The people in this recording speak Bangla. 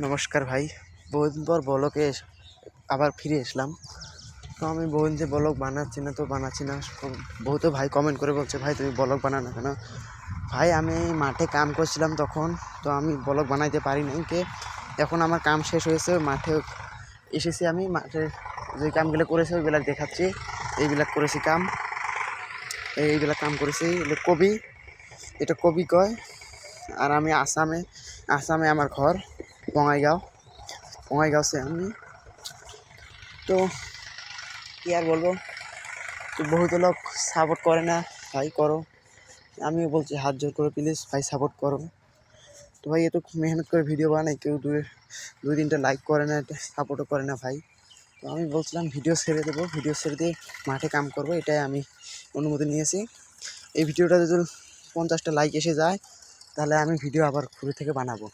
নমস্কার ভাই, বহুদিন পর ব্লগে আবার ফিরে আসলাম। তো আমি বহুদিন যে ব্লগ বানাচ্ছি না। বহুত ভাই কমেন্ট করে বলছে, ভাই তুমি ব্লগ বানাও না কেন? ভাই আমি মাঠে কাম করছিলাম তখন, তো আমি ব্লগ বানাইতে পারি নাই। এখন আমার কাম শেষ হয়েছে, মাঠে এসেছি। আমি মাঠে যে কামগুলো করেছি ওইগুলো দেখাচ্ছি। এইবিলাক করেছি কাম, এইবিলাক কাম করেছি। কবি, এটা কবি কয়। আর আমি আসামে আমার ঘর বঙাইগাঁও আমি। তো কি আর বলবো, তো বহুত লোক সাপোর্ট করে না। ভাই করো, আমিও বলছি হাত জোর করে, প্লিজ ভাই সাপোর্ট করো। তো ভাই এত মেহনত করে ভিডিও বানাই, কেউ দুই তিনটা লাইক করে না, সাপোর্টও করে না ভাই। তো আমি বলছিলাম ভিডিও ছেড়ে দেবো, ভিডিও ছেড়ে দিয়ে মাঠে কাম করবো, এটাই আমি অনুমতি নিয়েছি। এই ভিডিওটা যদি 50টা লাইক এসে যায় তাহলে আমি ভিডিও আবার শুরু থেকে বানাবো।